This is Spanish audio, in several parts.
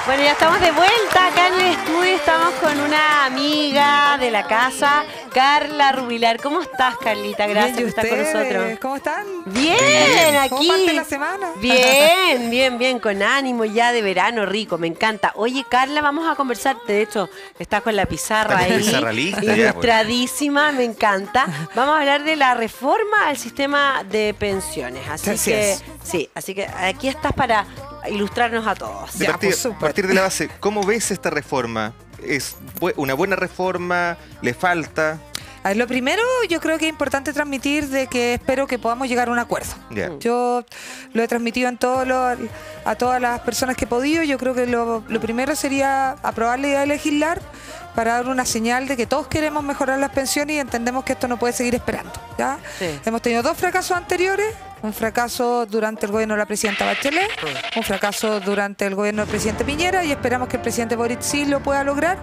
Bueno, ya estamos de vuelta acá en el estudio. Estamos con una amiga de la casa, Carla Rubilar. ¿Cómo estás, Carlita? Gracias por estar con nosotros. ¿Cómo están? Bien, aquí. ¿Cómo parte la semana? Bien, bien, bien, con ánimo ya de verano rico, me encanta. Oye, Carla, vamos a conversar. De hecho, estás con la pizarra ahí, pizarra lista, ilustradísima, me encanta. Vamos a hablar de la reforma al sistema de pensiones. Así que aquí estás para ilustrarnos a todos. De partir de la base, ¿cómo ves esta reforma? ¿Es una buena reforma? ¿Le falta? A ver, lo primero, yo creo que es importante transmitir de que espero que podamos llegar a un acuerdo. Yo lo he transmitido a todas las personas que he podido. Yo creo que lo primero sería aprobar la idea de legislar para dar una señal de que todos queremos mejorar las pensiones y entendemos que esto no puede seguir esperando, ¿ya? Sí. Hemos tenido 2 fracasos anteriores. Un fracaso durante el gobierno de la presidenta Bachelet, un fracaso durante el gobierno del presidente Piñera, y esperamos que el presidente Boric sí lo pueda lograr.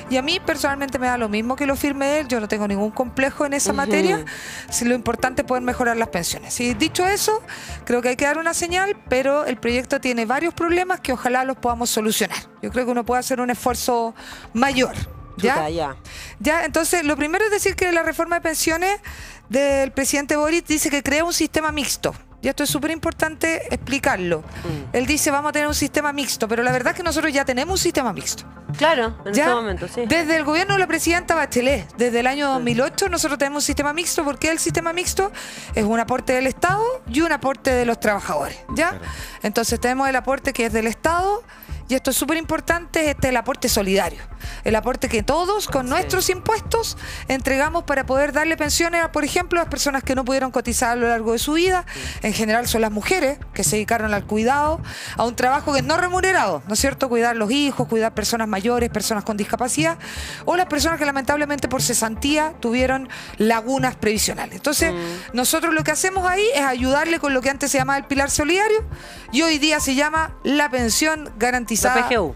Y a mí personalmente me da lo mismo que lo firme él, yo no tengo ningún complejo en esa materia. Si lo importante es poder mejorar las pensiones. Y dicho eso, creo que hay que dar una señal, pero el proyecto tiene varios problemas que ojalá los podamos solucionar. Yo creo que uno puede hacer un esfuerzo mayor. ¿Ya? Entonces, lo primero es decir que la reforma de pensiones del presidente Boric dice que crea un sistema mixto. Y esto es súper importante explicarlo. Él dice, vamos a tener un sistema mixto, pero la verdad es que nosotros ya tenemos un sistema mixto. Claro, en este momento, sí. Desde el gobierno de la presidenta Bachelet, desde el año 2008, nosotros tenemos un sistema mixto. ¿Por qué el sistema mixto? Es un aporte del Estado y un aporte de los trabajadores, ¿ya? Claro. Entonces tenemos el aporte que es del Estado. Y esto es súper importante, este es el aporte solidario. El aporte que todos, con nuestros impuestos, entregamos para poder darle pensiones, por ejemplo, a las personas que no pudieron cotizar a lo largo de su vida. En general son las mujeres que se dedicaron al cuidado, a un trabajo que es no remunerado, ¿no es cierto? Cuidar los hijos, cuidar personas mayores, personas con discapacidad, o las personas que lamentablemente por cesantía tuvieron lagunas previsionales. Entonces, nosotros lo que hacemos ahí es ayudarle con lo que antes se llamaba el pilar solidario y hoy día se llama la pensión garantizada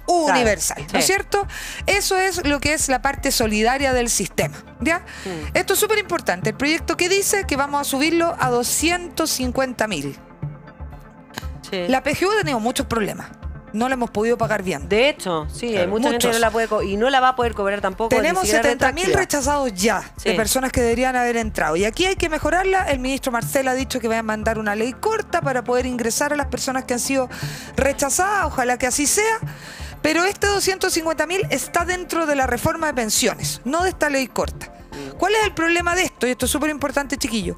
universal, ¿no es cierto? Eso es lo que es la parte solidaria del sistema, ¿ya? Esto es súper importante. El proyecto que dice que vamos a subirlo a 250.000. La PGU ha tenido muchos problemas. No la hemos podido pagar bien. De hecho, sí, hay mucha gente que no la puede y no la va a poder cobrar tampoco. Tenemos 70.000 rechazados ya de personas que deberían haber entrado. Y aquí hay que mejorarla. El ministro Marcel ha dicho que va a mandar una ley corta para poder ingresar a las personas que han sido rechazadas. Ojalá que así sea. Pero este 250.000 está dentro de la reforma de pensiones, no de esta ley corta. ¿Cuál es el problema de esto? Y esto es súper importante, chiquillos.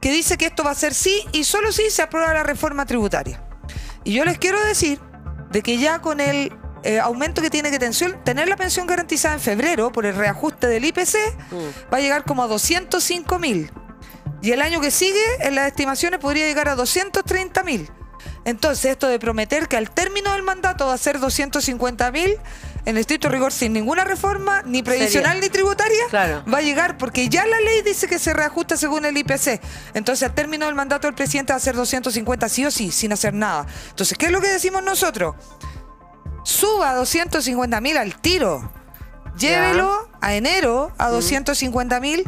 Que dice que esto va a ser sí y solo sí se aprueba la reforma tributaria. Y yo les quiero decir de que ya con el aumento que tiene que tener la pensión garantizada en febrero por el reajuste del IPC, va a llegar como a 205.000. Y el año que sigue, en las estimaciones, podría llegar a 230.000. Entonces, esto de prometer que al término del mandato va a ser 250.000, en estricto rigor, sin ninguna reforma, ni previsional ni tributaria, va a llegar, porque ya la ley dice que se reajusta según el IPC. Entonces, al término del mandato del presidente va a ser 250 sí o sí, sin hacer nada. Entonces, ¿qué es lo que decimos nosotros? Suba a 250.000 al tiro. Llévelo a enero a 250.000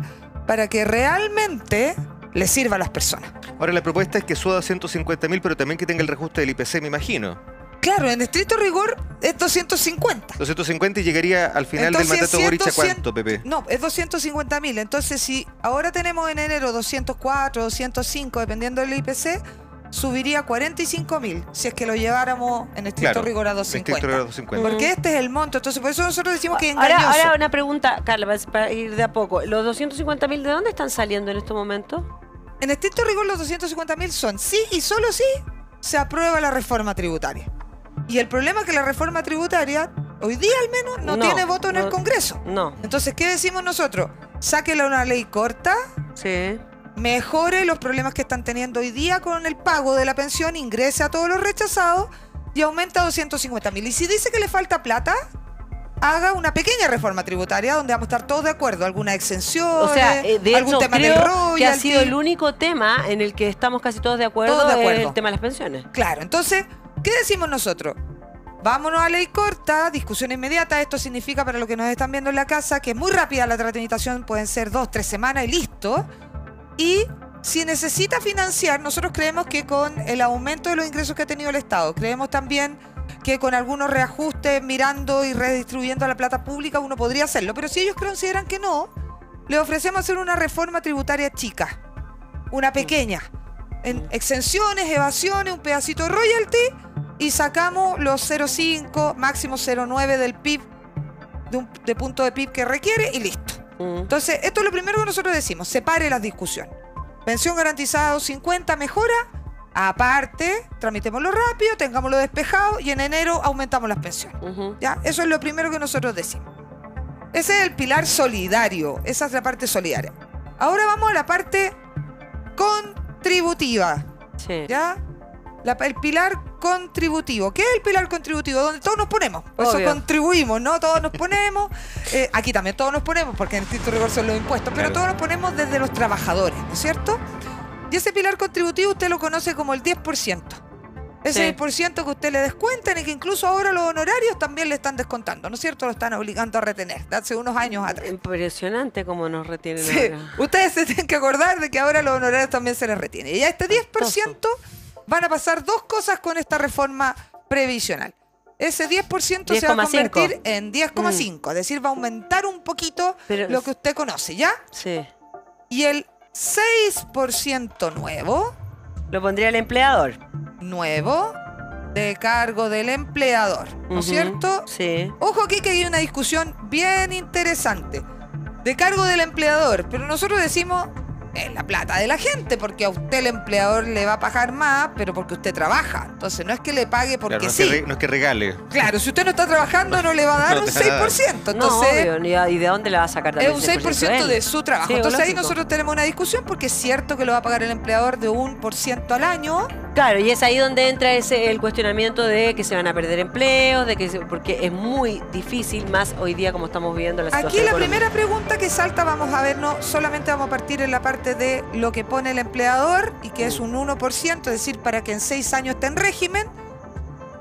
para que realmente le sirva a las personas. Ahora, la propuesta es que suba a 250.000, pero también que tenga el reajuste del IPC, me imagino. Claro, en estricto rigor es 250. 250 y llegaría al final del mandato de Boric, ¿a cuánto, Pepe? No, es 250.000. Entonces, si ahora tenemos en enero 204, 205, dependiendo del IPC, subiría a 45.000 si es que lo lleváramos en estricto rigor a 250. Porque este es el monto. Entonces, por eso nosotros decimos que es engañoso. Ahora una pregunta, Carla, para ir de a poco. ¿Los 250.000 de dónde están saliendo en este momento? En estricto rigor, los 250.000 son sí y solo sí se aprueba la reforma tributaria. Y el problema es que la reforma tributaria, hoy día al menos, no tiene voto en el Congreso. Entonces, ¿qué decimos nosotros? Sáquela una ley corta. Mejore los problemas que están teniendo hoy día con el pago de la pensión, ingrese a todos los rechazados y aumenta a 250.000. Y si dice que le falta plata, haga una pequeña reforma tributaria donde vamos a estar todos de acuerdo. Alguna exención, algún tema del royalty. Que ha sido el único tema en el que estamos casi todos de acuerdo, el tema de las pensiones. Claro, entonces, ¿qué decimos nosotros? Vámonos a ley corta, discusión inmediata. Esto significa, para los que nos están viendo en la casa, que es muy rápida la tramitación, pueden ser 2, 3 semanas y listo. Y si necesita financiar, nosotros creemos que con el aumento de los ingresos que ha tenido el Estado, creemos también que con algunos reajustes, mirando y redistribuyendo la plata pública, uno podría hacerlo. Pero si ellos consideran que no, le ofrecemos hacer una reforma tributaria chica, una pequeña, en exenciones, evasiones, un pedacito de royalty, y sacamos los 0,5, máximo 0,9 del PIB, de punto de PIB que requiere, y listo. Entonces, esto es lo primero que nosotros decimos: separe las discusiones. Pensión garantizada 50 mejora, aparte, tramitémoslo rápido, tengámoslo despejado, y en enero aumentamos las pensiones. ¿Ya? Eso es lo primero que nosotros decimos. Ese es el pilar solidario, esa es la parte solidaria. Ahora vamos a la parte contributiva. Sí. ¿Ya? El pilar contributivo. ¿Qué es el pilar contributivo? Donde todos nos ponemos. Por eso contribuimos, ¿no? Todos nos ponemos. Aquí también todos nos ponemos, porque en estricto rigor son los impuestos, pero todos nos ponemos desde los trabajadores, ¿no es cierto? Y ese pilar contributivo usted lo conoce como el 10%. Ese 10% que usted le descuentan y que incluso ahora los honorarios también le están descontando, ¿no es cierto? Lo están obligando a retener, de hace unos años atrás. Impresionante cómo nos retienen ahora. Ustedes se tienen que acordar de que ahora los honorarios también se les retienen. Y a este 10% van a pasar dos cosas con esta reforma previsional. Ese 10% se va a convertir en 10,5. Es decir, va a aumentar un poquito lo que usted conoce, ¿ya? Sí. Y el 6% nuevo... Lo pondría el empleador. Nuevo de cargo del empleador, ¿no es cierto? Sí. Ojo aquí que hay una discusión bien interesante. De cargo del empleador, pero nosotros decimos es la plata de la gente, porque a usted el empleador le va a pagar más, pero porque usted trabaja. Entonces no es que le pague porque claro, sí. No es que regale. Claro, si usted no está trabajando no le va a dar un 6%. Entonces, no, obvio. ¿Y de dónde le va a sacar también? Es un 6% de su trabajo. Sí, entonces lógico. ahí nosotros tenemos una discusión, porque es cierto que lo va a pagar el empleador de 1% al año. Claro, y es ahí donde entra el cuestionamiento de que se van a perder empleos, porque es muy difícil, más hoy día como estamos viviendo la situación Aquí la económica. primera pregunta que salta, vamos a ver, no solamente vamos a partir en la parte de lo que pone el empleador, y que es un 1%, es decir, para que en 6 años esté en régimen.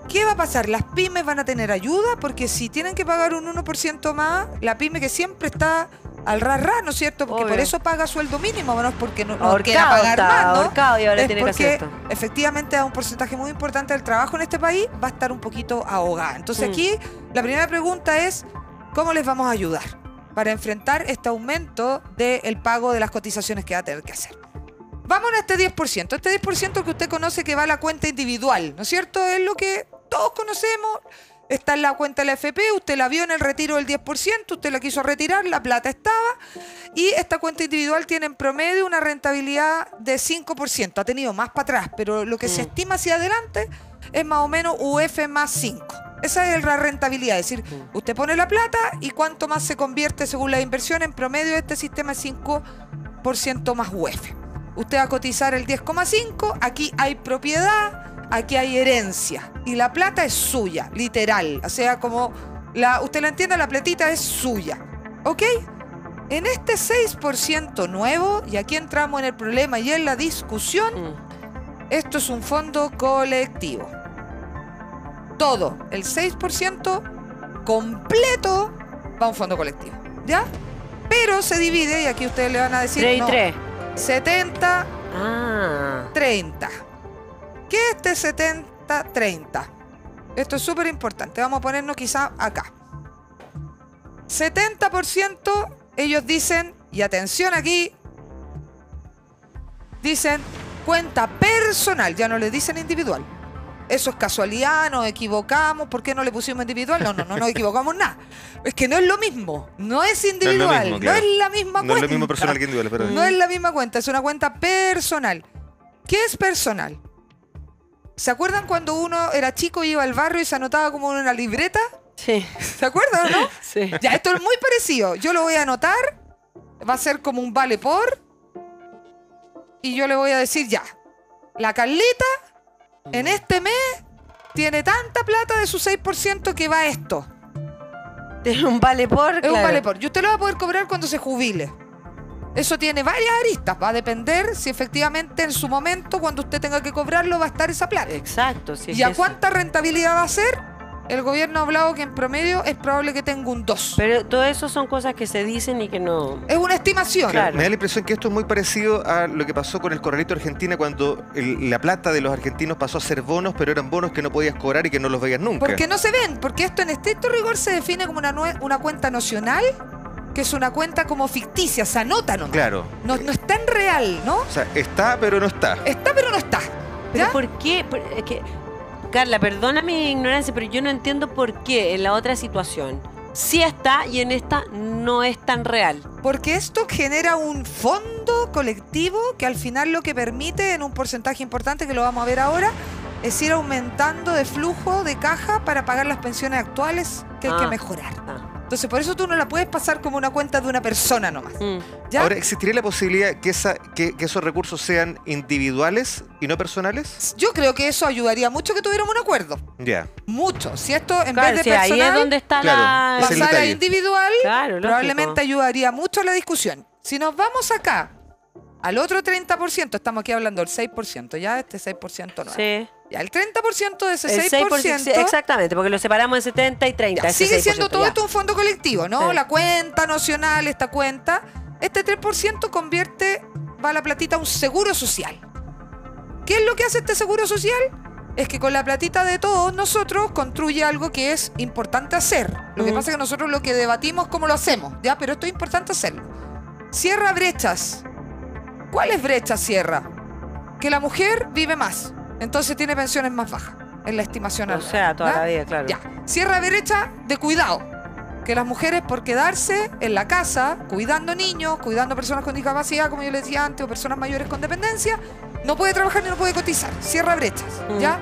¿Qué va a pasar? ¿Las pymes van a tener ayuda? Porque si tienen que pagar un 1% más, la pyme que siempre está al ras, ¿no es cierto? Porque por eso paga sueldo mínimo, no es porque no quiera pagar más, ¿no? Ahorcado, y ahora es tiene que hacer esto. Efectivamente, a un porcentaje muy importante del trabajo en este país va a estar un poquito ahogada. Entonces aquí la primera pregunta es: ¿cómo les vamos a ayudar para enfrentar este aumento del pago de las cotizaciones que va a tener que hacer? Vamos a este 10%. Este 10% que usted conoce que va a la cuenta individual, ¿no es cierto? Es lo que todos conocemos. Está en la cuenta de la AFP, usted la vio en el retiro del 10%, usted la quiso retirar, la plata estaba, y esta cuenta individual tiene en promedio una rentabilidad de 5%. Ha tenido más para atrás, pero lo que se estima hacia adelante es más o menos UF más 5. Esa es la rentabilidad, es decir, usted pone la plata y cuánto más se convierte según la inversión. En promedio este sistema es 5% más UF. Usted va a cotizar el 10,5, aquí hay propiedad, aquí hay herencia, y la plata es suya, literal. O sea, como usted la entiende, la platita es suya. ¿Ok? En este 6% nuevo, y aquí entramos en el problema y en la discusión, esto es un fondo colectivo. Todo, el 6% completo va a un fondo colectivo, ¿ya? Pero se divide, y aquí ustedes le van a decir 3 y 3. 70, 30. ¿Qué es este 70-30? Esto es súper importante. Vamos a ponernos quizá acá. 70% ellos dicen, y atención aquí, dicen cuenta personal, ya no le dicen individual. Eso es casualidad, nos equivocamos, ¿por qué no le pusimos individual? No nos equivocamos nada. Es que no es lo mismo, no es individual, no es la misma cuenta. No es lo mismo personal que individual, pero... No es la misma cuenta, es una cuenta personal. ¿Qué es personal? ¿Se acuerdan cuando uno era chico y iba al barrio y se anotaba como en una libreta? Sí. ¿Se acuerdan o no? Sí. Ya, esto es muy parecido. Yo lo voy a anotar, va a ser como un vale por, y yo le voy a decir ya, la Carlita en este mes tiene tanta plata de su 6% que va a esto. Tiene un vale por, Es un vale por. Y usted lo va a poder cobrar cuando se jubile. Eso tiene varias aristas. Va a depender si efectivamente en su momento, cuando usted tenga que cobrarlo, va a estar esa plata. Exacto. Sí, ¿Y a cuánta rentabilidad va a ser? El gobierno ha hablado que en promedio es probable que tenga un 2. Pero todo eso son cosas que se dicen y que no... Es una estimación. Claro. Me da la impresión que esto es muy parecido a lo que pasó con el corralito de Argentina cuando la plata de los argentinos pasó a ser bonos, pero eran bonos que no podías cobrar y que no los veías nunca. Porque no se ven, porque esto en estricto rigor se define como una cuenta nocional, que es una cuenta como ficticia, se anota nomás. Claro. No está en real, ¿no? O sea, está, pero no está. Está, pero no está. ¿Pero ¿Ya? por qué? Es que, Carla, perdona mi ignorancia, pero yo no entiendo por qué en la otra situación sí está y en esta no es tan real. Porque esto genera un fondo colectivo que al final lo que permite, en un porcentaje importante que lo vamos a ver ahora, es ir aumentando de flujo de caja para pagar las pensiones actuales que hay que mejorar. Entonces, por eso tú no la puedes pasar como una cuenta de una persona nomás. ¿Ya? Ahora, ¿existiría la posibilidad que esos recursos sean individuales y no personales? Yo creo que eso ayudaría mucho que tuviéramos un acuerdo. Ya. Mucho. Si esto en Claro, vez de si personal ahí es donde está Claro, ese es el pasara a detalle. individual, Claro, lógico. probablemente ayudaría mucho a la discusión. Si nos vamos acá al otro 30%, estamos aquí hablando del 6%, ya este 6% no es. Sí. Ya el 30% de ese El 6%, sí, exactamente, porque lo separamos en 70 y 30. ya, ese sigue siendo 6%, todo ya. esto un fondo colectivo, ¿no? Sí. La cuenta nacional, esta cuenta, este 3% va la platita a un seguro social. ¿Qué es lo que hace este seguro social? Es que con la platita de todos nosotros construye algo que es importante hacer. Lo que pasa es que nosotros lo que debatimos cómo lo hacemos, ¿ya? Pero esto es importante hacerlo. Cierra brechas. ¿Cuáles brechas cierra? Que la mujer vive más, entonces tiene pensiones más bajas en la estimación O anual, sea, toda ¿ya? la vida, claro. Ya. Cierra brecha de cuidado. Que las mujeres, por quedarse en la casa, cuidando niños, cuidando personas con discapacidad, como yo les decía antes, o personas mayores con dependencia, no puede trabajar ni no puede cotizar. Cierra brechas, ¿ya?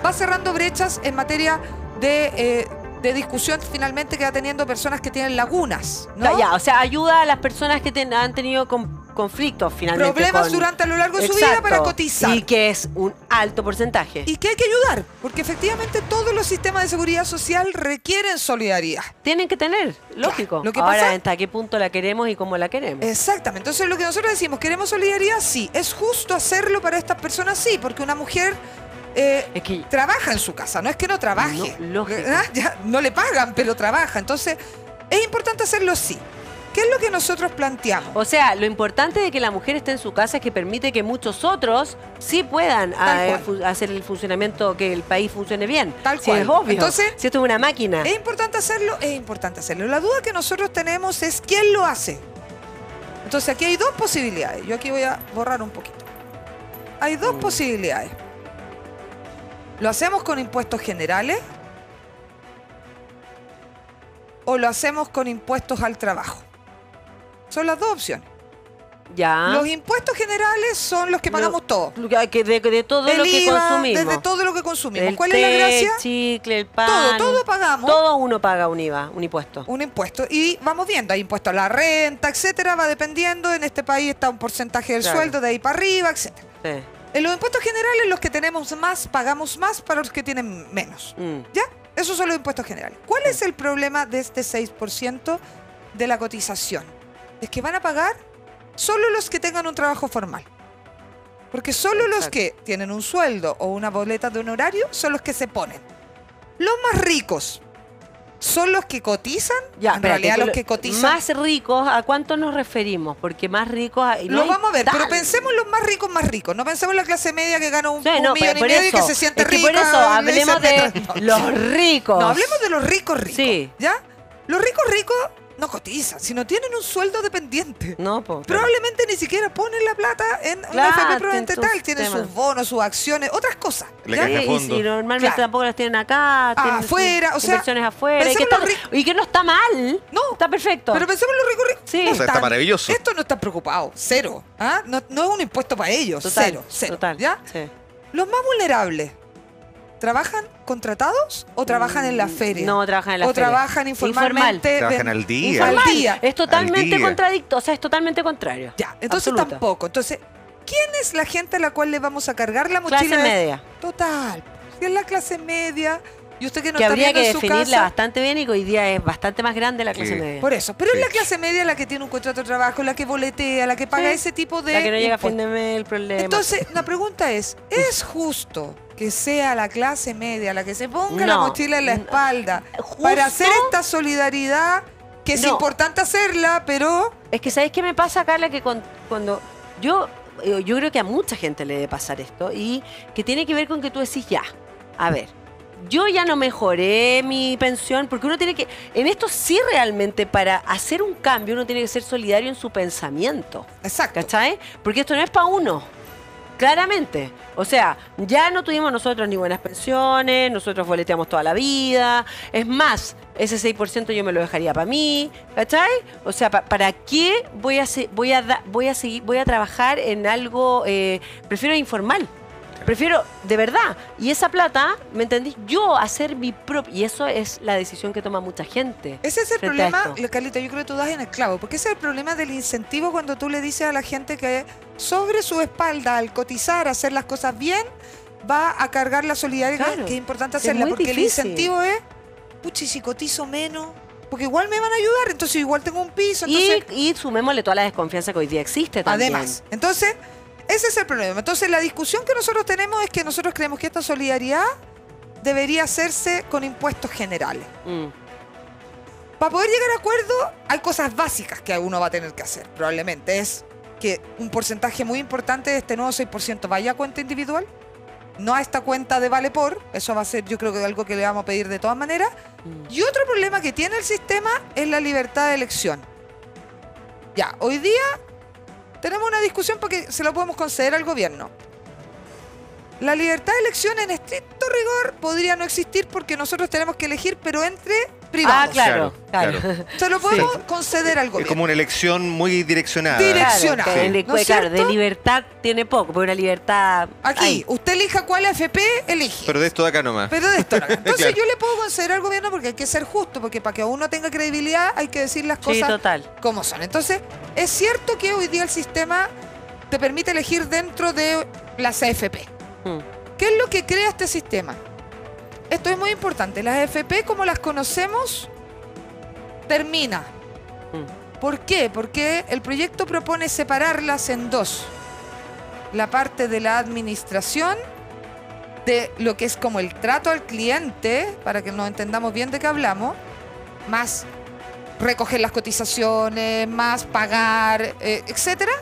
Va cerrando brechas en materia de discusión finalmente que va teniendo personas que tienen lagunas, ¿no? Ya, o sea, ayuda a las personas que han tenido conflictos finalmente. Problemas durante a lo largo de su vida para cotizar. Y que es un alto porcentaje. Y que hay que ayudar, porque efectivamente todos los sistemas de seguridad social requieren solidaridad. Tienen que tener, lógico. Lo que Ahora, pasa- ¿hasta qué punto la queremos y cómo la queremos? Exactamente. Entonces lo que nosotros decimos, ¿queremos solidaridad? Sí. ¿Es justo hacerlo para estas personas? Sí, porque una mujer Es que trabaja en su casa, no es que no trabaje. No, lógico. Ya, no le pagan, pero trabaja. Entonces, es importante hacerlo sí. ¿Qué es lo que nosotros planteamos? O sea, lo importante de que la mujer esté en su casa es que permite que muchos otros sí puedan Tal cual. hacer el funcionamiento, que el país funcione bien. Tal Sí, cual. es obvio. Entonces, si esto es una máquina. ¿es importante hacerlo? Es importante hacerlo. La duda que nosotros tenemos es quién lo hace. Entonces, aquí hay dos posibilidades. Yo aquí voy a borrar un poquito. Hay dos posibilidades. ¿Lo hacemos con impuestos generales? ¿O lo hacemos con impuestos al trabajo? Son las dos opciones. Ya. Los impuestos generales son los que pagamos todos. De todo El lo que IVA, consumimos. desde todo lo que consumimos. El ¿Cuál es la té, gracia? El chicle, el pan. Todo pagamos. Todo uno paga un IVA, un impuesto. Un impuesto. Y vamos viendo, hay impuesto a la renta, etcétera, va dependiendo. En este país está un porcentaje del Claro. sueldo, de ahí para arriba, etcétera. Sí. En los impuestos generales, los que tenemos más, pagamos más para los que tienen menos. ¿Ya? Esos son los impuestos generales. ¿Cuál es el problema de este 6% de la cotización? Es que van a pagar solo los que tengan un trabajo formal. Porque solo los Exacto. que tienen un sueldo o una boleta de honorario son los que se ponen. Los más ricos son los que cotizan. Ya, en espérate, realidad, los que cotizan. Más ricos, ¿a cuánto nos referimos? Porque más ricos... Lo vamos a ver, pero pensemos en los más ricos, más ricos. No pensemos en la clase media que gana un millón y por medio y que eso, se siente es que rica. por eso, le hablemos dicen de metro. los ricos. No, hablemos de los ricos ricos. Sí. ¿Ya? Los ricos ricos no cotizan, sino tienen un sueldo dependiente. No, pues. Probablemente ni siquiera ponen la plata en una Claro, FP Providente tienen tal. sus Tienen temas. sus bonos, sus acciones, otras cosas. La ¿ya? caja de Y fondo. normalmente Claro. tampoco las tienen acá. tienen afuera, sus o sea, inversiones afuera. Y que, pensemos en los y que no está mal. No. Está perfecto. Pero pensemos en los ricos ricos. Sí. No Está están- maravilloso. Esto no está preocupado. Cero. ¿Ah? No es un impuesto para ellos. Total, Cero. Cero. total, ¿Ya? sí. Los más vulnerables, ¿trabajan contratados o trabajan en la feria? No, trabajan en la o feria. trabajan informalmente. Trabajan al día. Informal. Al día. Es totalmente Al día. contradicto, o sea, es totalmente contrario. Ya, entonces Absoluta. tampoco. Entonces, ¿quién es la gente a la cual le vamos a cargar la mochila? Clase media. Total. Si es la clase media, Y usted que no que está habría viendo que en su definirla casa, bastante bien y que hoy día es bastante más grande la clase media. por eso. Pero Sí. es la clase media la que tiene un contrato de trabajo, la que boletea, la que paga Sí. ese tipo de La que no llega a fin impuestos. de mes, el problema. Entonces, la pregunta ¿es justo que sea la clase media la que se ponga la No. mochila en la espalda ¿Justo? para hacer esta solidaridad, que es No. importante hacerla, pero... Es que ¿sabes qué me pasa, Carla? Que cuando yo creo que a mucha gente le debe pasar esto y que tiene que ver con que tú decís, ya, a ver, yo ya no mejoré mi pensión, porque uno tiene que, en esto sí realmente para hacer un cambio uno tiene que ser solidario en su pensamiento, Exacto. ¿cachai? Porque esto no es para uno. Claramente. O sea, ya no tuvimos nosotros ni buenas pensiones, nosotros boleteamos toda la vida. Es más, ese 6% yo me lo dejaría para mí, ¿cachai? O sea, ¿para qué voy a trabajar en algo, prefiero informal? Prefiero, de verdad, y esa plata, ¿me entendís? Yo hacer mi propio, y eso es la decisión que toma mucha gente. Ese es el frente a problema, esto. Carlita, yo creo que tú das en el clavo, porque ese es el problema del incentivo cuando tú le dices a la gente que sobre su espalda, al cotizar, hacer las cosas bien, va a cargar la solidaridad, Claro, que es importante es hacerla, muy porque difícil. el incentivo es, puchi, si cotizo menos, porque igual me van a ayudar, entonces igual tengo un piso, entonces... Y sumémosle toda la desconfianza que hoy día existe también. Además, entonces, ese es el problema. Entonces, la discusión que nosotros tenemos es que nosotros creemos que esta solidaridad debería hacerse con impuestos generales. Para poder llegar a acuerdo, hay cosas básicas que uno va a tener que hacer, probablemente. Es que un porcentaje muy importante de este nuevo 6% vaya a cuenta individual, no a esta cuenta de vale por. Eso va a ser, yo creo que algo que le vamos a pedir de todas maneras. Y otro problema que tiene el sistema es la libertad de elección. Ya, hoy día tenemos una discusión porque se lo podemos conceder al gobierno. La libertad de elección en estricto rigor podría no existir porque nosotros tenemos que elegir, pero entre privados. Ah, claro. Se lo podemos conceder al Es gobierno. como una elección muy direccionada. Direccionada. Claro, Sí. ¿No es claro, de cierto? libertad tiene poco, pero una libertad... Aquí, ahí. usted elija cuál AFP elige. Pero de esto de acá nomás. Pero de esto no. Entonces Claro. yo le puedo conceder al gobierno porque hay que ser justo, porque para que uno tenga credibilidad hay que decir las Sí, cosas total. como son. Entonces, es cierto que hoy día el sistema te permite elegir dentro de las AFP. ¿Qué es lo que crea este sistema? Esto es muy importante. Las AFP, como las conocemos, termina. ¿Por qué? Porque el proyecto propone separarlas en dos. La parte de la administración, de lo que es como el trato al cliente, para que nos entendamos bien de qué hablamos, más recoger las cotizaciones, más pagar, etcétera.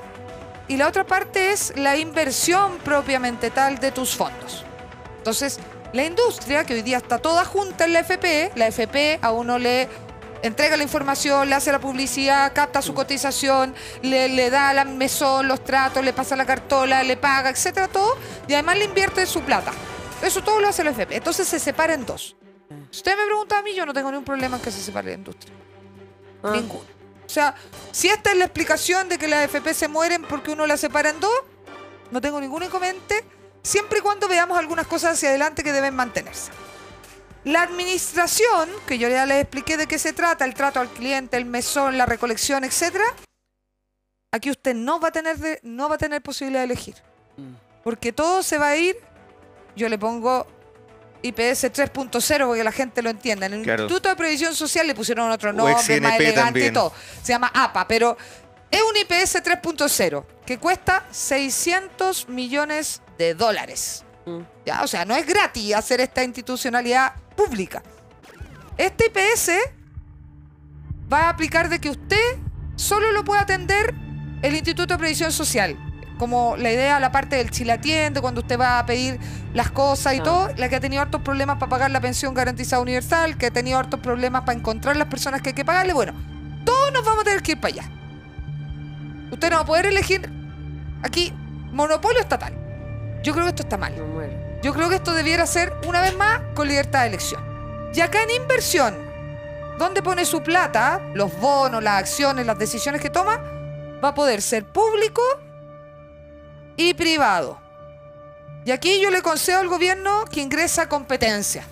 Y la otra parte es la inversión propiamente tal de tus fondos. Entonces, la industria, que hoy día está toda junta en la FP a uno le entrega la información, le hace la publicidad, capta su cotización, le da al mesón los tratos, le pasa la cartola, le paga, etcétera, todo, y además le invierte su plata. Eso todo lo hace la FP. Entonces se separa en dos. Si usted me pregunta a mí, yo no tengo ningún problema en que se separe la industria. Ninguno. O sea, si esta es la explicación de que las AFP se mueren porque uno las separa en dos, no tengo ningún inconveniente, siempre y cuando veamos algunas cosas hacia adelante que deben mantenerse. La administración, que yo ya les expliqué de qué se trata, el trato al cliente, el mesón, la recolección, etcétera, aquí usted no va a tener posibilidad de elegir. Porque todo se va a ir, yo le pongo IPS 3.0 porque la gente lo entienda. En el Instituto de Previsión Social le pusieron otro nombre, más elegante también. Y todo. Se llama APA, pero es un IPS 3.0 que cuesta $600 millones. ¿Ya? O sea, no es gratis hacer esta institucionalidad pública. Este IPS va a aplicar de que usted solo lo puede atender el Instituto de Previsión Social. Como la idea, la parte del Chile Atiende, cuando usted va a pedir las cosas y todo, la que ha tenido hartos problemas para pagar la pensión garantizada universal, que ha tenido hartos problemas para encontrar las personas que hay que pagarle. Bueno, todos nos vamos a tener que ir para allá. Usted no va a poder elegir aquí monopolio estatal. Yo creo que esto está mal. Yo creo que esto debiera ser, una vez más, con libertad de elección. Y acá en inversión, ¿dónde pone su plata? Los bonos, las acciones, las decisiones que toma, va a poder ser público y privado. Y aquí yo le concedo al gobierno que ingresa competencia.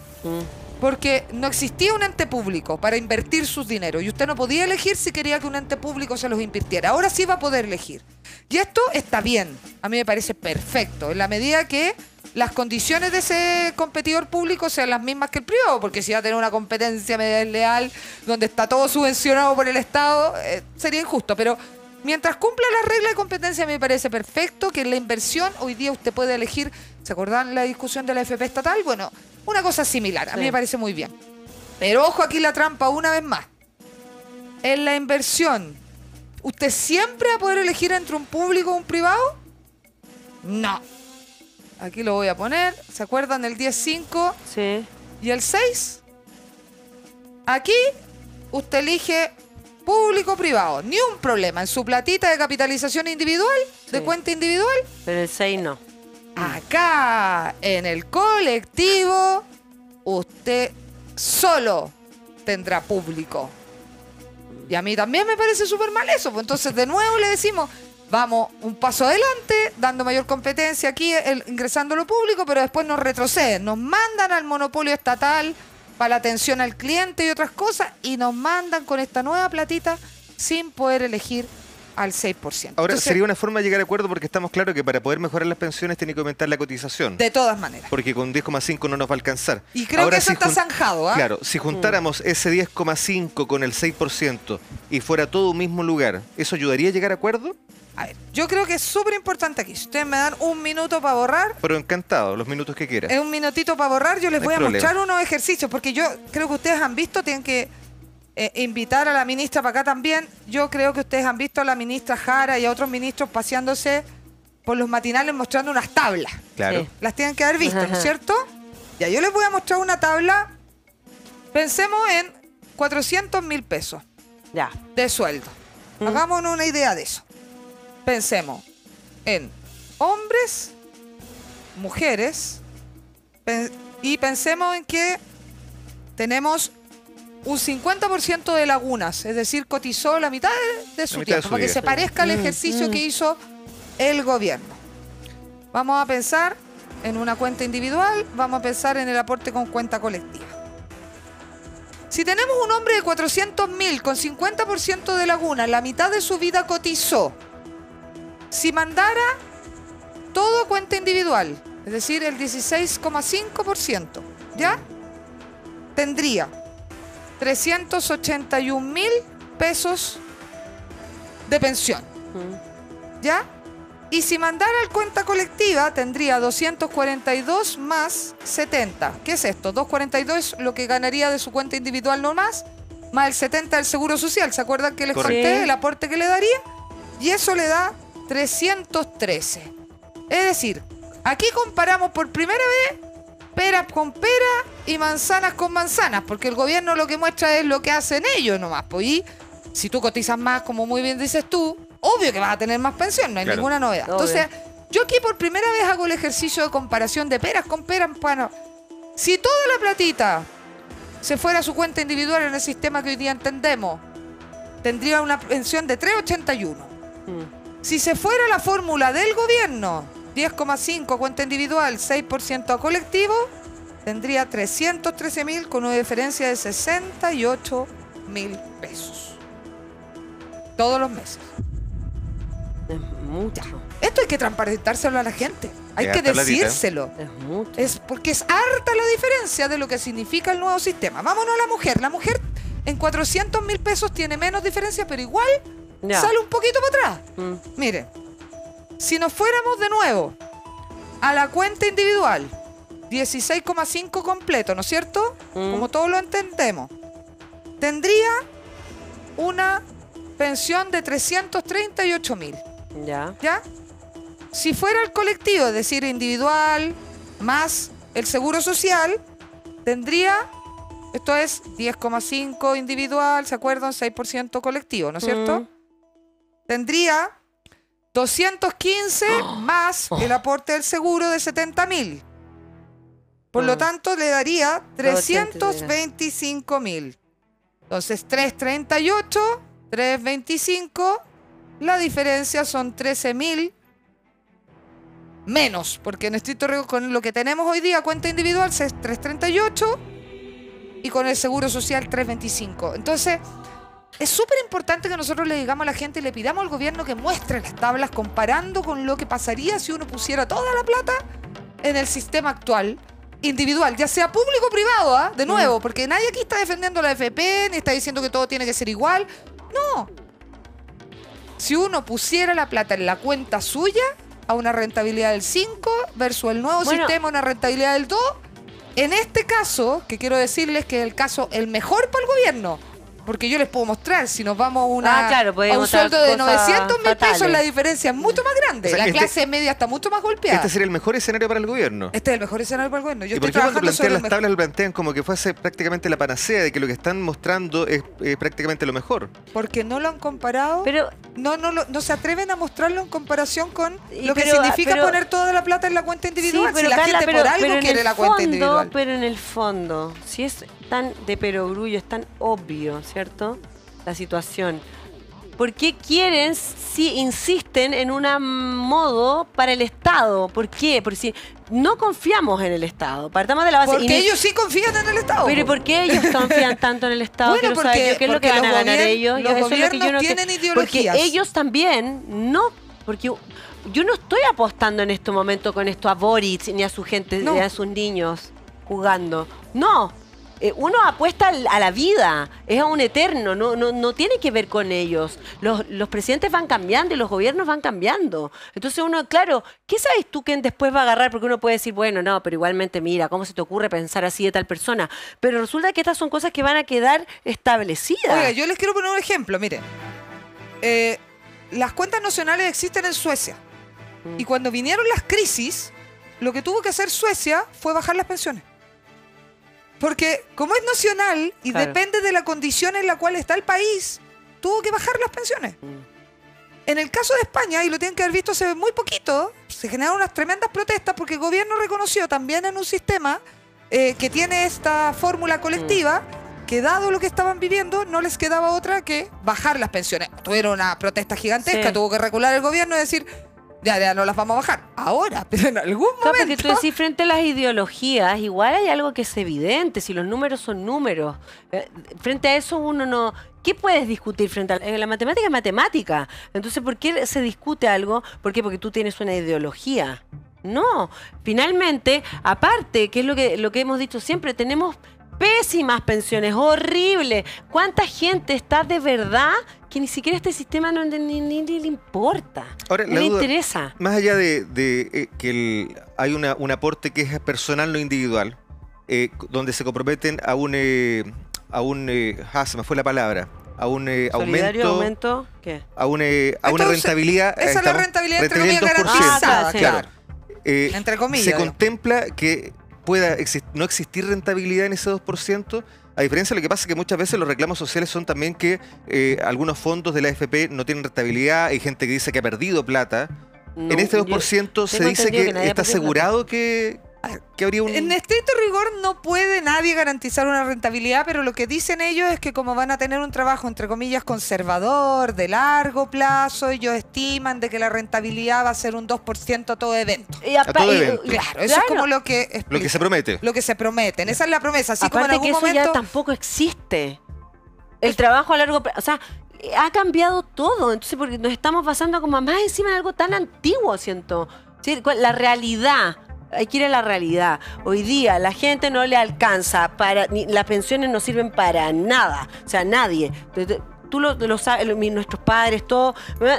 Porque no existía un ente público para invertir sus dineros y usted no podía elegir si quería que un ente público se los invirtiera. Ahora sí va a poder elegir. Y esto está bien, a mí me parece perfecto, en la medida que las condiciones de ese competidor público sean las mismas que el privado, porque si va a tener una competencia media desleal donde está todo subvencionado por el Estado, sería injusto. Pero mientras cumpla las reglas de competencia, me parece perfecto que en la inversión hoy día usted puede elegir. ¿Se acuerdan la discusión de la FP estatal? Bueno, una cosa similar, a mí me parece muy bien. Pero ojo aquí la trampa una vez más. En la inversión, ¿usted siempre va a poder elegir entre un público o un privado? No. Aquí lo voy a poner. ¿Se acuerdan el 10.5? Sí. ¿Y el 6? Aquí usted elige público o privado. Ni un problema. En su platita de capitalización individual, de cuenta individual. Pero el 6 no. Acá, en el colectivo, usted solo tendrá público. Y a mí también me parece súper mal eso. Pues entonces, de nuevo le decimos, vamos un paso adelante, dando mayor competencia aquí, ingresando lo público, pero después nos retroceden. Nos mandan al monopolio estatal para la atención al cliente y otras cosas, y nos mandan con esta nueva platita sin poder elegir al 6%. Ahora, Entonces, sería una forma de llegar a acuerdo porque estamos claros que para poder mejorar las pensiones tiene que aumentar la cotización. de todas maneras. Porque con 10,5 no nos va a alcanzar. Y creo Ahora, que eso está zanjado, ¿ah? Claro, si juntáramos ese 10,5 con el 6% y fuera todo un mismo lugar, ¿eso ayudaría a llegar a acuerdo? A ver, yo creo que es súper importante aquí. Si ustedes me dan un minuto para borrar, Pero encantado, los minutos que quieras. es un minutito para borrar, yo les No voy hay a problema. mostrar unos ejercicios, porque yo creo que ustedes han visto, tienen que invitar a la ministra para acá también. Yo creo que ustedes han visto a la ministra Jara y a otros ministros paseándose por los matinales mostrando unas tablas. Claro. Sí. Las tienen que haber visto, ¿no es cierto? Ya, yo les voy a mostrar una tabla. Pensemos en 400.000 pesos Ya. de sueldo. Hagámonos una idea de eso. Pensemos en hombres, mujeres, y pensemos en que tenemos un 50% de lagunas, es decir, cotizó la mitad de su La mitad de tiempo, su para que vida. se parezca al ejercicio que hizo el gobierno. Vamos a pensar en una cuenta individual, vamos a pensar en el aporte con cuenta colectiva. Si tenemos un hombre de 400.000 con 50% de laguna, la mitad de su vida cotizó. Si mandara todo a cuenta individual, es decir, el 16,5%, ¿ya? Tendría 381.000 pesos de pensión, ¿ya? Y si mandara al cuenta colectiva, tendría 242 más 70. ¿Qué es esto? 242 es lo que ganaría de su cuenta individual no más el 70 del Seguro Social. ¿Se acuerdan que les Correcto. conté el aporte que le daría? Y eso le da 313. Es decir, aquí comparamos por primera vez peras con peras y manzanas con manzanas, porque el gobierno lo que muestra es lo que hacen ellos nomás. Pues, y si tú cotizas más, como muy bien dices tú, obvio que vas a tener más pensión, no hay Claro. ninguna novedad. Obvio. Entonces, yo aquí por primera vez hago el ejercicio de comparación de peras con peras. Bueno, si toda la platita se fuera a su cuenta individual en el sistema que hoy día entendemos, tendría una pensión de 381. Si se fuera la fórmula del gobierno, 10,5 cuenta individual, 6% a colectivo, tendría 313.000 con una diferencia de 68.000 pesos. Todos los meses. Es mucho. Esto hay que transparentárselo a la gente. Hay Es que harta platita. decírselo. Es mucho. Es porque es harta la diferencia de lo que significa el nuevo sistema. Vámonos a la mujer. La mujer en 400.000 pesos tiene menos diferencia, pero igual Ya. sale un poquito para atrás. Mm. Miren, si nos fuéramos de nuevo a la cuenta individual, 16,5 completo, ¿no es cierto? Como todos lo entendemos. Tendría una pensión de 338.000. Ya. ¿Ya? Si fuera el colectivo, es decir, individual, más el seguro social, tendría, esto es 10,5 individual, ¿se acuerdan? 6% colectivo, ¿no es cierto? Tendría 215 más el aporte del seguro de 70.000. Por lo tanto, le daría 325.000. Entonces, 338, 325, la diferencia son 13.000 menos, porque en estricto rigor con lo que tenemos hoy día, cuenta individual, es 338, y con el Seguro Social 3.25. Entonces, es súper importante que nosotros le digamos a la gente y le pidamos al gobierno que muestre las tablas comparando con lo que pasaría si uno pusiera toda la plata en el sistema actual, individual, ya sea público o privado, ¿ah? De nuevo, porque nadie aquí está defendiendo la AFP, ni está diciendo que todo tiene que ser igual. No. Si uno pusiera la plata en la cuenta suya, a una rentabilidad del 5 versus el nuevo sistema, una rentabilidad del 2, en este caso, que quiero decirles que es el caso el mejor para el gobierno, porque yo les puedo mostrar, si nos vamos a un sueldo de 900.000 pesos, la diferencia es mucho más grande. O sea, la clase media está mucho más golpeada. Este sería el mejor escenario para el gobierno. Este es el mejor escenario para el gobierno. ¿Y por qué cuando plantean las tablas lo plantean como que fuese prácticamente la panacea de que lo que están mostrando es prácticamente lo mejor? Porque no lo han comparado, pero no se atreven a mostrarlo en comparación con lo que significa poner toda la plata en la cuenta individual. Sí, pero si la gente por algo quiere la cuenta individual. Pero en el fondo, si es tan de perogrullo, es tan obvio, ¿cierto? La situación. ¿Por qué quieren, si insisten en un modo para el Estado? ¿Por qué? Porque si no confiamos en el Estado. Partamos de la base. Porque ellos sí confían en el Estado. Pero ¿por qué ellos confían tanto en el Estado? Bueno, Quiero saber yo, ¿qué es lo que van a ganar ellos? Los Eso gobiernos es lo que yo no tienen ideologías. Porque ellos también no... Porque yo no estoy apostando en este momento con esto a Boric ni a su gente, ni a sus niños jugando. No. Uno apuesta a la vida, es a un eterno, no tiene que ver con ellos. Los presidentes van cambiando y los gobiernos van cambiando. Entonces uno, claro, ¿qué sabes tú quién después va a agarrar? Porque uno puede decir, bueno, no, pero igualmente mira, ¿cómo se te ocurre pensar así de tal persona? Pero resulta que estas son cosas que van a quedar establecidas. Oiga, yo les quiero poner un ejemplo, miren. Las cuentas nacionales existen en Suecia. Y cuando vinieron las crisis, lo que tuvo que hacer Suecia fue bajar las pensiones. Porque como es nacional y depende de la condición en la cual está el país, tuvo que bajar las pensiones. En el caso de España, y lo tienen que haber visto hace muy poquito, se generaron unas tremendas protestas porque el gobierno reconoció también en un sistema que tiene esta fórmula colectiva que dado lo que estaban viviendo no les quedaba otra que bajar las pensiones. Tuvieron una protesta gigantesca, tuvo que recular el gobierno y decir... Ya no las vamos a bajar ahora, pero en algún momento... Porque tú decís, frente a las ideologías, igual hay algo que es evidente, si los números son números. Frente a eso uno no... ¿Qué puedes discutir frente a la matemática? Es matemática. Entonces, ¿por qué se discute algo? ¿Por qué? Porque tú tienes una ideología. No. Finalmente, aparte, que es lo que hemos dicho siempre, tenemos pésimas pensiones, horrible. ¿Cuánta gente está de verdad que ni siquiera este sistema ni le importa? Ahora, no le interesa? Más allá de que hay un aporte que es personal, no individual, donde se comprometen a un se me fue la palabra, a un aumento, ¿qué? A una rentabilidad. Esa es la rentabilidad entre comillas garantizada. Claro. Entre comillas. Se contempla que pueda no existir rentabilidad en ese 2%, a diferencia de lo que pasa es que muchas veces los reclamos sociales son también que algunos fondos de la AFP no tienen rentabilidad, hay gente que dice que ha perdido plata. No, en este 2% se dice que está asegurado que habría un... En estricto rigor no puede nadie garantizar una rentabilidad, pero lo que dicen ellos es que como van a tener un trabajo, entre comillas, conservador, de largo plazo, ellos estiman de que la rentabilidad va a ser un 2% a todo evento. A todo evento. Claro, eso es como lo que explica. Lo que se promete. Lo que se prometen. Esa es la promesa. Así aparte como en algún que eso momento... ya tampoco existe. El trabajo a largo plazo, o sea, ha cambiado todo. Entonces, porque nos estamos basando como más encima de algo tan antiguo, siento. ¿Sí? La realidad. Hay que ir a la realidad. Hoy día la gente no le alcanza las pensiones no sirven para nada. O sea, nadie. Tú lo sabes, nuestros padres, todos,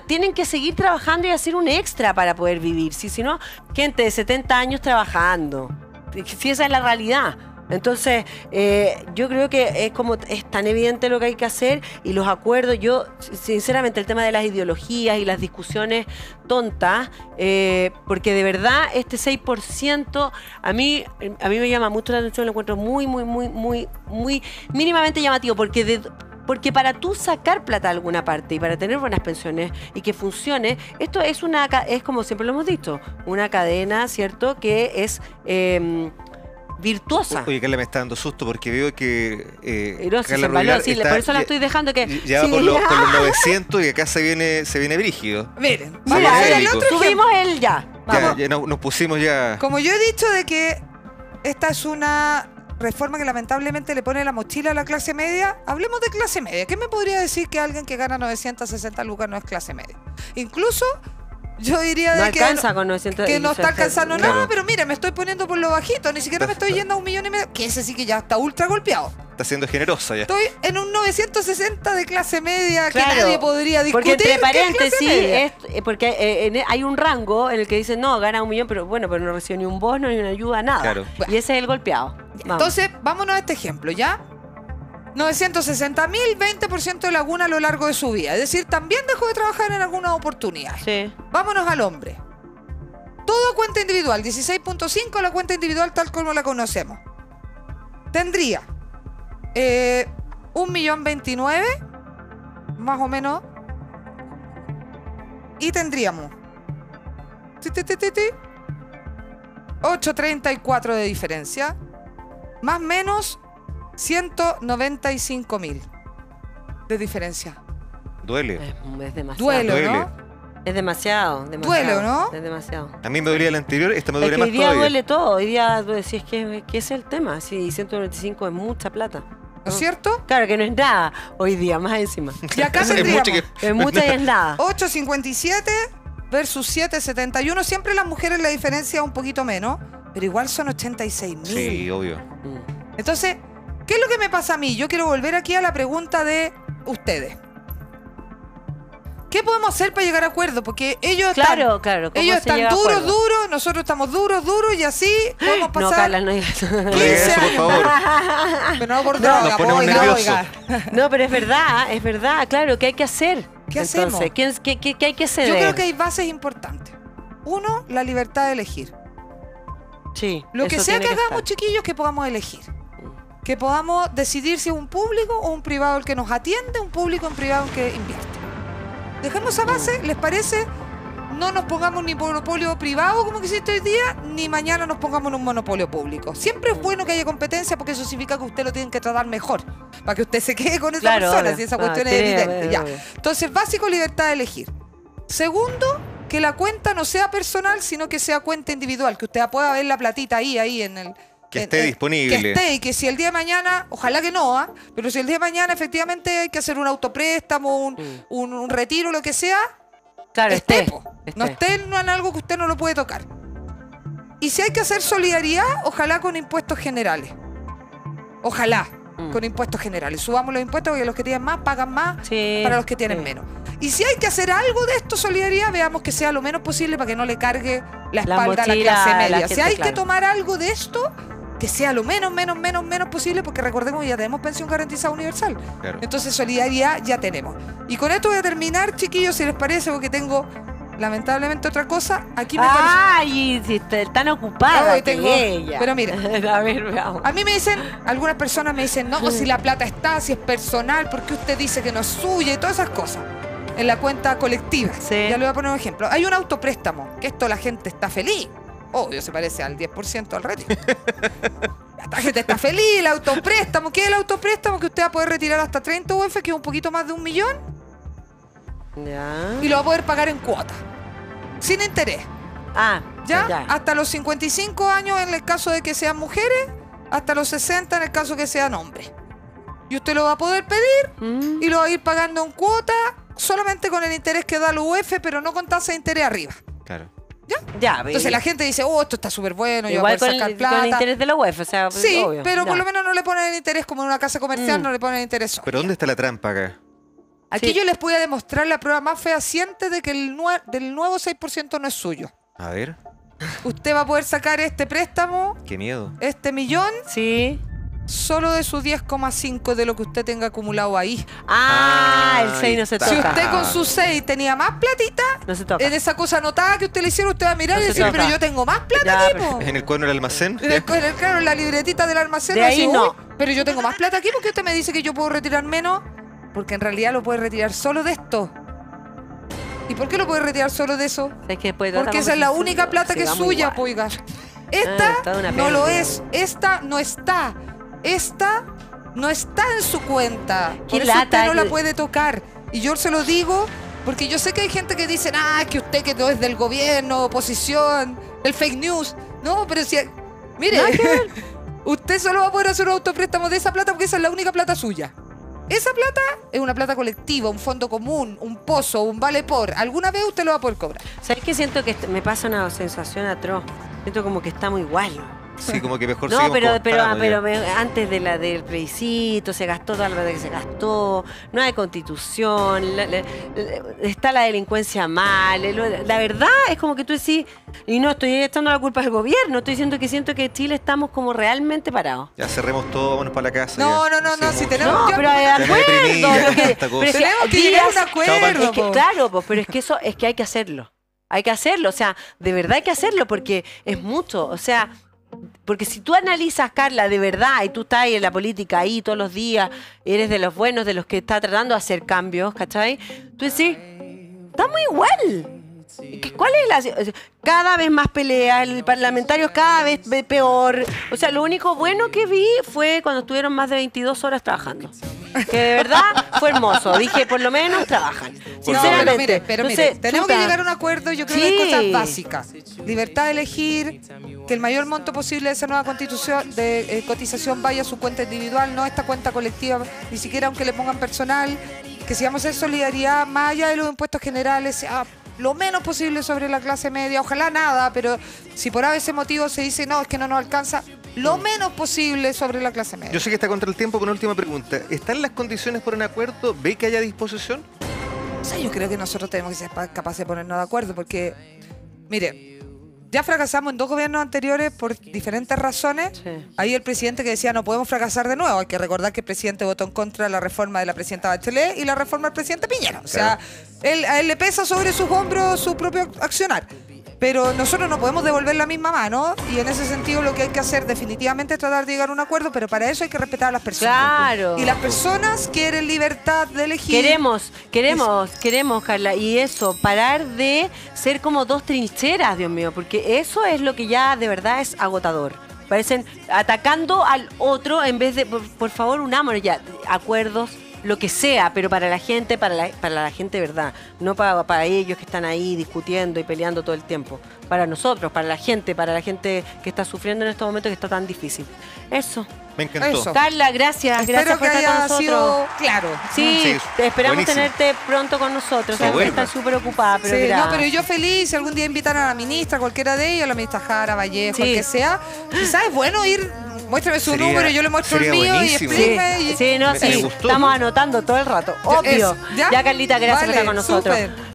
tienen que seguir trabajando y hacer un extra para poder vivir. Si no, gente de 70 años trabajando. Si esa es la realidad. Entonces, yo creo que es tan evidente lo que hay que hacer y los acuerdos. Yo, sinceramente, el tema de las ideologías y las discusiones tontas, porque de verdad este 6% a mí me llama mucho la atención, lo encuentro muy mínimamente llamativo, porque para tú sacar plata de alguna parte y para tener buenas pensiones y que funcione, esto es como siempre lo hemos dicho, una cadena, ¿cierto?, que es... virtuosa. Oye, Carla, me está dando susto porque veo que Carla Rubilar está, por eso la estoy dejando que... Ya va por los 900 y acá se viene brígido. Miren, subimos ya nos pusimos ya... Como yo he dicho de que esta es una reforma que lamentablemente le pone la mochila a la clase media. Hablemos de clase media. ¿Qué me podría decir que alguien que gana 960 lucas no es clase media? Incluso yo diría No de que alcanza con 900. que no está alcanzando Claro. nada, pero mire, me estoy poniendo por lo bajito, ni siquiera me estoy yendo a 1,5 millones, que ese sí que ya está ultra golpeado. Está siendo generosa ya. Estoy en un 960 de clase media Claro, que nadie podría discutir. porque entre que es clase paréntesis, media. hay un rango en el que dicen, no, gana 1 millón, pero bueno, pero no recibe ni un bono, ni una ayuda, nada. Claro. Y ese es el golpeado. Vamos. Entonces, vámonos a este ejemplo, ¿ya? 960.000, 20% de laguna a lo largo de su vida. Es decir, también dejó de trabajar en algunas oportunidades. Sí. Vámonos al hombre. Todo cuenta individual, 16.5 la cuenta individual tal como la conocemos. Tendría 1.029.000, más o menos. Y tendríamos 8.34 de diferencia. Más o menos 195.000 de diferencia. Duele. Es demasiado. Duele, Duele. ¿no? Es demasiado. Duele, ¿o no? Es demasiado. A mí me dolía el anterior, esta me Es duele que más hoy día todavía. duele todo. Hoy día, si es que ese es el tema. Sí, 195 es mucha plata. ¿No es cierto? Claro que no es nada hoy día, más encima. Y acá Es tendríamos mucho que- Es mucha y es nada. 8.57 versus 7.71. Siempre las mujeres la diferencia es un poquito menos, pero igual son 86.000. Sí, obvio. Mm. Entonces, ¿qué es lo que me pasa a mí? Yo quiero volver aquí a la pregunta de ustedes. ¿Qué podemos hacer para llegar a acuerdo? Porque ellos están, Claro. ¿Cómo ellos se están llega a duros, acuerdo? duros, nosotros estamos duros, duros, y así podemos No, pasar. Carla, no digas. No digas eso, por favor. Pero no por No, droga, nos ponemos oiga, nerviosos. oiga. No, pero es verdad, claro, ¿qué hay que hacer? ¿Qué Entonces, hacemos? ¿qué hay que ceder? Yo creo que hay bases importantes. Uno, la libertad de elegir. Sí, Lo que eso sea tiene que hagamos, estar. chiquillos, que podamos elegir. Que podamos decidir si es un público o un privado el que nos atiende, un público o un privado el que invierte. Dejemos esa base, ¿les parece? No nos pongamos ni monopolio privado como que existe hoy día, ni mañana nos pongamos en un monopolio público. Siempre es bueno que haya competencia porque eso significa que usted lo tienen que tratar mejor, para que usted se quede con esa Claro, persona, obvio. si esa Ah, cuestión es sí, evidente. obvio, Ya. obvio. Entonces, básico, libertad de elegir. Segundo, que la cuenta no sea personal, sino que sea cuenta individual, que usted pueda ver la platita ahí en el... Que esté disponible. Que esté, y que si el día de mañana, ojalá que no, ¿ah? Pero si el día de mañana efectivamente hay que hacer un autopréstamo, un retiro, lo que sea, Claro, esté, esté. po. No esté en algo que usted no lo puede tocar. Y si hay que hacer solidaridad, ojalá con impuestos generales. Ojalá con impuestos generales. Subamos los impuestos porque los que tienen más pagan más Sí, para los que tienen sí. menos. Y si hay que hacer algo de esto, solidaridad, veamos que sea lo menos posible para que no le cargue la espalda a la mochila clase a la media. gente, Si hay que claro. tomar algo de esto, que sea lo menos posible, porque recordemos que ya tenemos pensión garantizada universal. Claro. Entonces, solidaridad ya tenemos. Y con esto voy a terminar, chiquillos, si les parece, porque tengo lamentablemente otra cosa. Aquí me parece... Ay, si está tan ocupada Ay, que tengo- ella. pero mira. A ver, veamos. A mí me dicen, algunas personas me dicen, no, si la plata está, si es personal, ¿por qué usted dice que no es suya? Y todas esas cosas. En la cuenta colectiva. Sí. Ya le voy a poner un ejemplo. Hay un autopréstamo, que esto la gente está feliz. Obvio, se parece al 10% al retiro. La gente está feliz, el autopréstamo. ¿Qué es el autopréstamo? Que usted va a poder retirar hasta 30 UF, que es un poquito más de 1 millón, Ya. y lo va a poder pagar en cuota. Sin interés. Ah, ¿Ya? Hasta los 55 años en el caso de que sean mujeres, hasta los 60 en el caso que sean hombres. Y usted lo va a poder pedir Mm. y lo va a ir pagando en cuota solamente con el interés que da la UF, pero no con tasa de interés arriba. Claro. Ya, Entonces la gente dice, oh, esto está súper bueno, yo voy a igual poder con sacar el, plata. con el interés de la UEF, o sea, Sí, obvio. pero Ya. por lo menos no le ponen el interés como en una casa comercial, no le ponen el interés solo. Pero ¿dónde está la trampa acá? Aquí Sí. yo les voy a demostrar la prueba más fehaciente de que del nuevo 6% no es suyo. A ver, Usted va a poder sacar este préstamo, qué miedo. este millón, Sí. solo de su 10,5 de lo que usted tenga acumulado ahí. Ah, el Ahí 6 no se está. Si toca. usted con su 6 tenía más platita, No se toca. en esa cosa anotada que usted le hicieron, usted va a mirar No y se decir, toca. pero yo tengo más plata Ya, aquí, pero- po. ¿En el cuerno del almacén? Claro, en la libretita del almacén. De va a ahí decir, no. "Uy, pero yo tengo más plata aquí, porque usted me dice que yo puedo retirar menos, porque en realidad lo puede retirar solo de esto. ¿Y por qué lo puede retirar solo de eso? ¿Sabes que después de toda Porque esta esa es la conversación única plata que es sigamos suya, igual? po, oiga. está Esta una no lo pérdida. es. Esta no está. Esta no está en su cuenta. Qué Por eso lata, usted no la que- puede tocar. Y yo se lo digo porque yo sé que hay gente que dice, ah, que usted que no es del gobierno, oposición, el fake news. No, pero si... Mire, usted solo va a poder hacer un autopréstamo de esa plata porque esa es la única plata suya. Esa plata es una plata colectiva, un fondo común, un pozo, un vale por. Alguna vez usted lo va a poder cobrar. ¿Sabes qué? Siento que me pasa una sensación atroz. Siento como que estamos igual. Sí, como que mejor No, sigamos pero como estamos, ya. antes del plebiscito se gastó toda la plata que se gastó, no hay constitución, está la delincuencia mal. La verdad es como que tú decís, y no estoy echando la culpa al gobierno, estoy diciendo que siento que en Chile estamos como realmente parados. Ya cerremos todo, vámonos para la casa. No, si tenemos... No, pero de Ya me deprimí, acuerdo. ya lo que- tanta cosa. pero es que Tenemos que llegar a un días- acuerdo. es que, po. claro, pues, pero es que eso es que hay que hacerlo. Hay que hacerlo, o sea, de verdad hay que hacerlo porque es mucho, o sea, porque si tú analizas, Carla, de verdad, y tú estás ahí en la política ahí todos los días, eres de los buenos, de los que está tratando de hacer cambios, ¿cachai? Tú decís, estamos igual. ¿Cuál es la...? Cada vez más pelea, el parlamentario cada vez peor. O sea, lo único bueno que vi fue cuando estuvieron más de 22 horas trabajando. Que de verdad fue hermoso. Dije, por lo menos trabajan. Sinceramente. Pero mire, Entonces, tenemos que chuta, llegar a un acuerdo, yo creo que hay cosas básicas. Libertad de elegir, que el mayor monto posible de esa nueva constitución de cotización vaya a su cuenta individual, no a esta cuenta colectiva, ni siquiera aunque le pongan personal, que si vamos a hacer solidaridad, más allá de los impuestos generales, sea lo menos posible sobre la clase media, ojalá nada, pero si por ese motivo se dice no, es que no nos alcanza, lo menos posible sobre la clase media. Yo sé que está contra el tiempo, con una última pregunta. ¿Están las condiciones por un acuerdo? ¿Ve que haya disposición? O sea, yo creo que nosotros tenemos que ser capaces de ponernos de acuerdo porque, mire, ya fracasamos en 2 gobiernos anteriores por diferentes razones. Sí. Ahí el presidente que decía no podemos fracasar de nuevo. Hay que recordar que el presidente votó en contra de la reforma de la presidenta Bachelet y la reforma del presidente Piñera. O sea, a él le pesa sobre sus hombros su propio accionar. Pero nosotros no podemos devolver la misma mano y en ese sentido lo que hay que hacer definitivamente es tratar de llegar a un acuerdo, pero para eso hay que respetar a las personas. Claro. Y las personas quieren libertad de elegir. Queremos, Carla, y eso, parar de ser como 2 trincheras, Dios mío, porque eso es lo que ya de verdad es agotador. Parecen atacando al otro en vez de, por favor, unámonos ya, acuerdos, lo que sea, pero para la gente, para la gente de verdad, no para ellos que están ahí discutiendo y peleando todo el tiempo. Para nosotros, para la gente que está sufriendo en estos momentos que está tan difícil. Eso. Me encantó. Eso. Carla, gracias Espero por que estar con haya nosotros. sido claro. Sí, Sí, te esperamos buenísimo. tenerte pronto con nosotros. Sí, Sabemos que vuelva. estás súper ocupada, pero Sí, gracias. no, pero yo feliz, si algún día invitan a la ministra, cualquiera de ellos, a la ministra Jara, Vallejo, Sí. el que sea, quizás es bueno ir, muéstrame su Sería- número, yo le muestro el sería mío buenísimo. y explíqueme. Sí, no, Me sí, gustó. estamos anotando todo el rato. Obvio. ¿Ya? Ya, Carlita, gracias por Vale, estar con nosotros. súper.